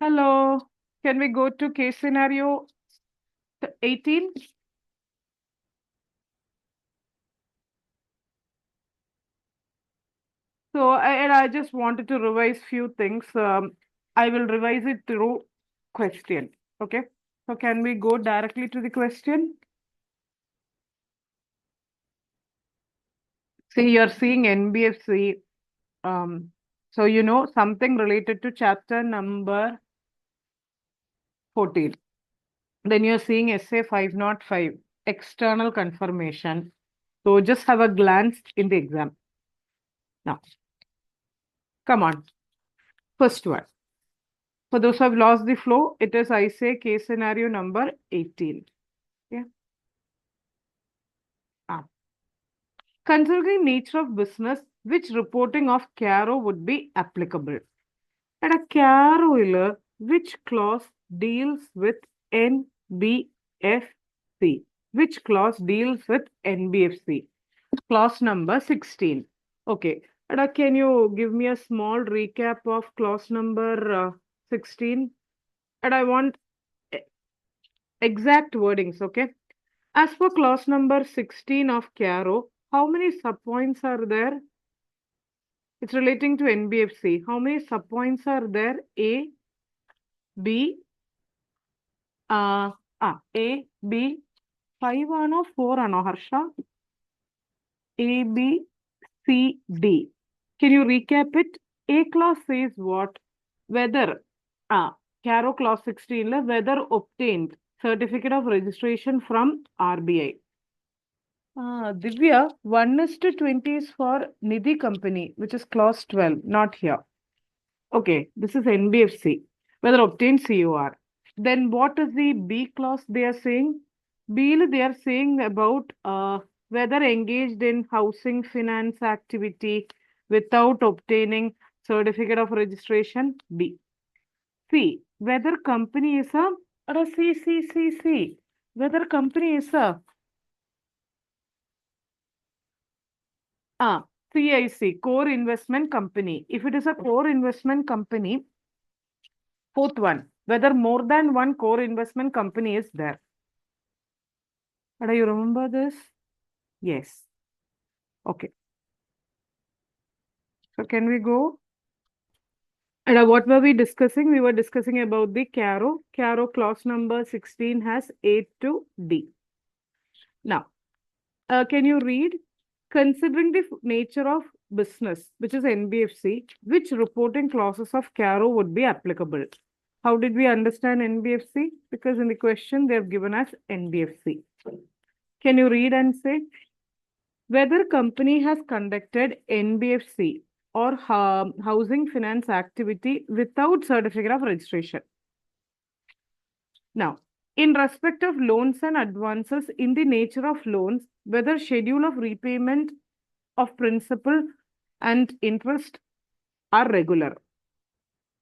Hello, can we go to case scenario 18? I just wanted to revise few things. I will revise it through question. Okay. So can we go directly to the question? See, you're seeing NBFC. So you know something related to chapter number 14. Then you're seeing essay 505, external confirmation. So just have a glance in the exam. Now, come on. First one. For those who have lost the flow, it is ICAI case scenario number 18. Yeah. Considering nature of business, which reporting of CARO would be applicable? At a CARO, which clause deals with NBFC? Which clause deals with NBFC? Clause number 16. Okay. Can you give me a small recap of clause number 16? And I want exact wordings, okay? As for clause number 16 of CARO, how many subpoints are there? It's relating to NBFC. How many subpoints are there? A, B, A, B, 5 or 4 Harsha? A, B, C, D. Can you recap it? A clause says what? Whether, CARO clause 16, whether obtained certificate of registration from RBI. Divya, 1:20 is for Nidhi company, which is clause 12, not here. Okay, this is NBFC, whether obtained COR. Then what is the B clause they are saying? B, they are saying about whether engaged in housing finance activity without obtaining certificate of registration, B. C, whether company is a, C, whether company is a, CIC, core investment company. If it is a core investment company, fourth one, whether more than one core investment company is there. Do you remember this? Yes. Okay. So can we go? And what were we discussing? We were discussing about the CARO. CARO clause number 16 has A to D. Now, can you read? Considering the nature of business, which is NBFC, which reporting clauses of CARO would be applicable? How did we understand NBFC? Because in the question they have given us NBFC. Can you read and say? Whether company has conducted NBFC or housing finance activity without certificate of registration. Now, in respect of loans and advances in the nature of loans, whether schedule of repayment of principal and interest are regular.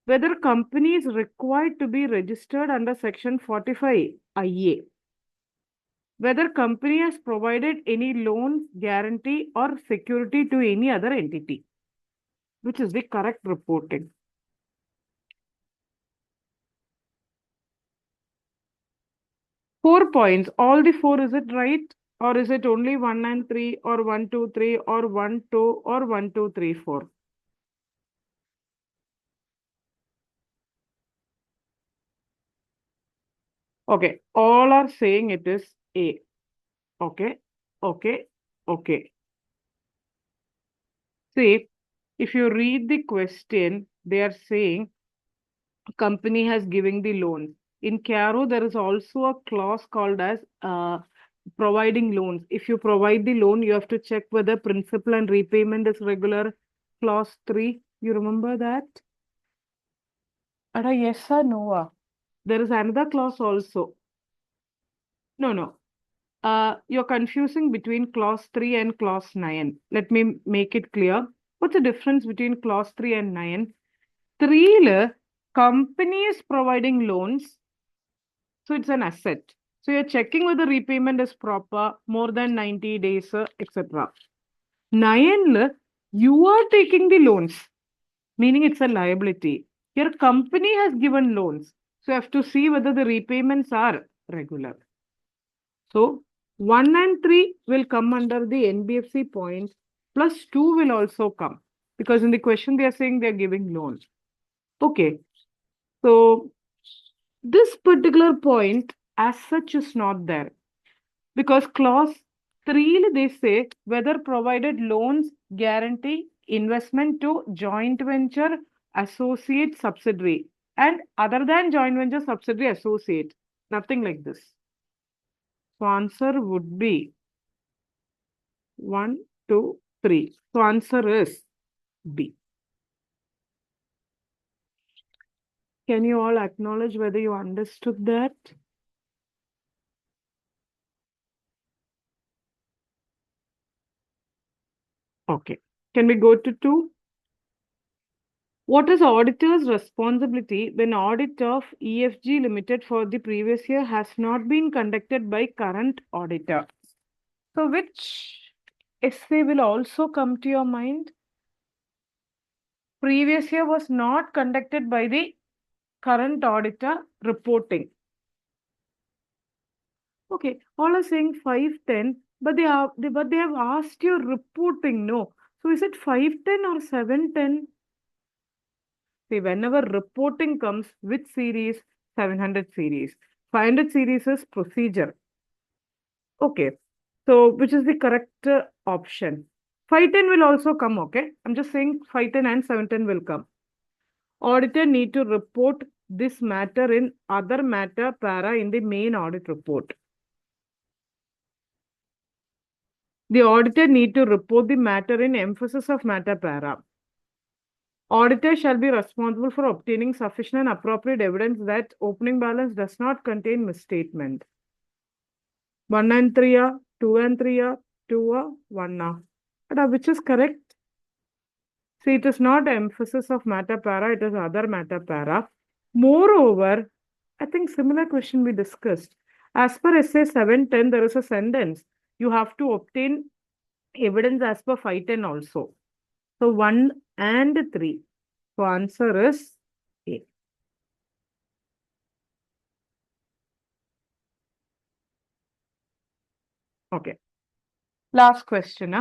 Whether company is required to be registered under section 45 IA. Whether company has provided any loan, guarantee or security to any other entity, which is the correct reporting. Four points. All the four, is it right? Or is it only 1 and 3 or 1, 2, 3 or 1, 2 or 1, 2, 3, 4? Okay. All are saying it is A. Okay. Okay. Okay. See, if you read the question, they are saying company has given the loan. In CARO, there is also a clause called as providing loans. If you provide the loan, you have to check whether principal and repayment is regular. Clause 3, you remember that? Yes or no? There is another clause also. No. You're confusing between clause 3 and clause 9. Let me make it clear. What's the difference between clause 3 and 9? 3, company is providing loans. So it's an asset. So you're checking whether repayment is proper, more than 90 days, etc. 9, you are taking the loans, meaning it's a liability. Your company has given loans. So you have to see whether the repayments are regular. So 1 and 3 will come under the NBFC point, plus 2 will also come. Because in the question they are saying they are giving loans. Okay. So this particular point as such is not there. Because clause 3 they say whether provided loans guarantee investment to joint venture associate subsidiary and other than joint venture subsidiary associate. Nothing like this. So answer would be 1, 2, 3. So answer is B. Can you all acknowledge whether you understood that? Okay. Can we go to 2? What is auditor's responsibility when audit of EFG Limited for the previous year has not been conducted by current auditor? So which essay will also come to your mind? Previous year was not conducted by the current auditor reporting. Okay, all are saying 510, but they have asked you reporting, no. So is it 510 or 710? See, whenever reporting comes, which series? 700 series. 500 series is procedure. Okay, so which is the correct option? 510 will also come, okay? I'm just saying 510 and 710 will come. Auditor need to report this matter in other matter para in the main audit report. The auditor need to report the matter in emphasis of matter para. Auditor shall be responsible for obtaining sufficient and appropriate evidence that opening balance does not contain misstatement. 1 and 3 are, 2 and 3 are, 2 are, 1 are. But which is correct? See, it is not emphasis of matter para, it is other matter para. Moreover, I think similar question we discussed. As per essay 710, there is a sentence. You have to obtain evidence as per 510 also. So 1 and 3. So answer is A. Okay. Last question.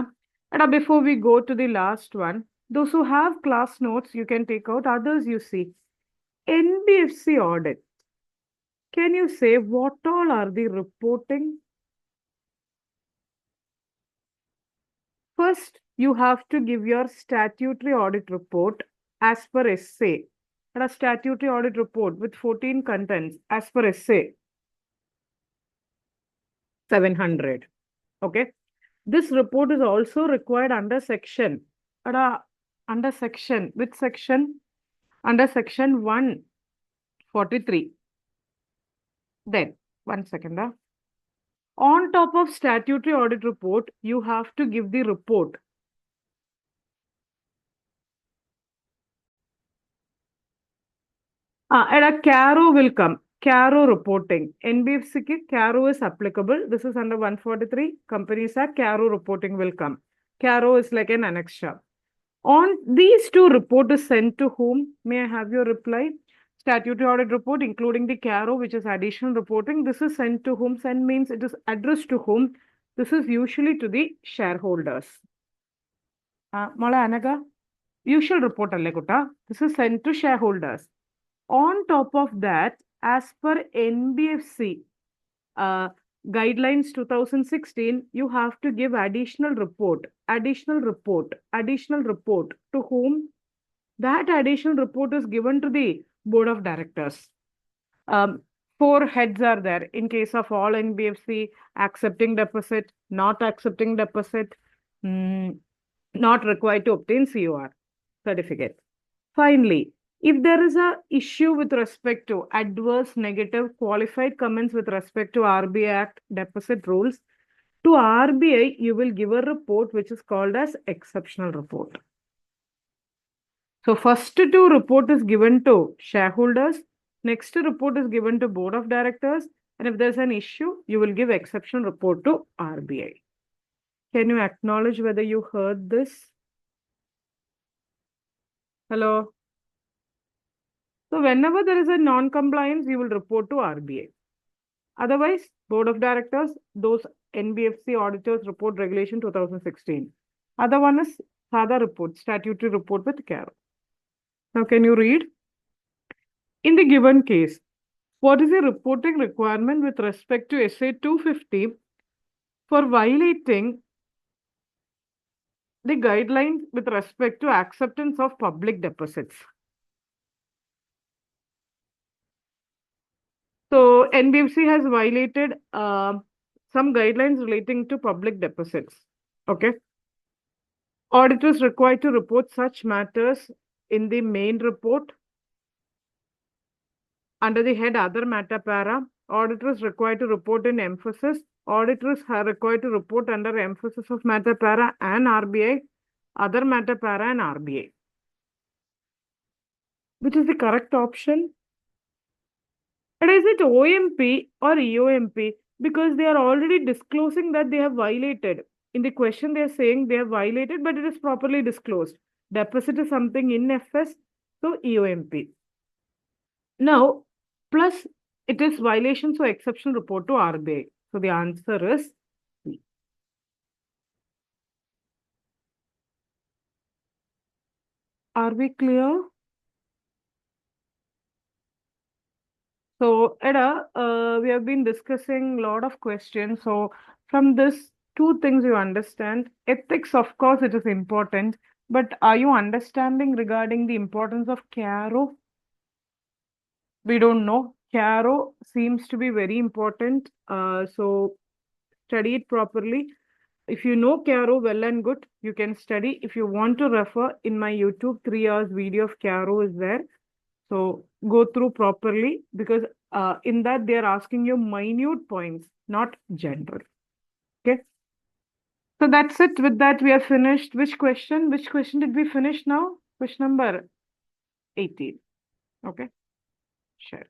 And before we go to the last one, those who have class notes, you can take out. Others, you see. NBFC audit. Can you say what all are the reporting? First, you have to give your statutory audit report as per essay. And a statutory audit report with 14 contents as per essay. 700. Okay. This report is also required under section. Under section, which section? Under section 143. Then, 1 second. On top of statutory audit report, you have to give the report. And a CARO will come. CARO reporting. NBFC ki CARO is applicable. This is under 143. Companies Act, CARO reporting will come. CARO is like an annexure. On these two report is sent to whom? May I have your reply? Statutory audit report, including the CARO, which is additional reporting. This is sent to whom? Sent means it is addressed to whom? This is usually to the shareholders. Mala Anaga, usual report Alekuta. This is sent to shareholders. On top of that, as per NBFC guidelines 2016, you have to give additional report to whom? That additional report is given to the board of directors. 4 heads are there in case of all NBFC: accepting deposit, not accepting deposit, not required to obtain COR certificate. Finally, if there is a issue with respect to adverse, negative, qualified comments with respect to RBI Act deposit rules, to RBI, you will give a report which is called as exceptional report. So first 2 report is given to shareholders. Next report is given to board of directors. And if there's an issue, you will give exceptional report to RBI. Can you acknowledge whether you heard this? Hello? So whenever there is a non-compliance, you will report to RBI. Otherwise, Board of Directors, those NBFC auditors report regulation 2016. Other one is SADA report, statutory report with CARO. Now, can you read? In the given case, what is the reporting requirement with respect to SA 250 for violating the guidelines with respect to acceptance of public deposits? So NBFC has violated some guidelines relating to public deposits. Okay. Auditors required to report such matters in the main report under the head other matter para. Auditors required to report in emphasis. Auditors are required to report under emphasis of matter para and RBI, other matter para and RBI. Which is the correct option? And is it OMP or EOMP? Because they are already disclosing that they have violated. In the question, they are saying they have violated, but it is properly disclosed. Deposit is something in FS, so EOMP. Now, plus it is violation, so exception report to RBI. So the answer is C. Are we clear? So, Eda, we have been discussing a lot of questions. So, from this, two things you understand. Ethics, of course, it is important. But are you understanding regarding the importance of CARO? We don't know. CARO seems to be very important. So, study it properly. If you know CARO, well and good. You can study. If you want to refer, in my YouTube, 3 hours video of CARO is there. So go through properly, because in that they are asking you minute points, not general. Okay. So that's it. With that, we are finished. Which question? Which question did we finish now? Question number 18. Okay. Sure.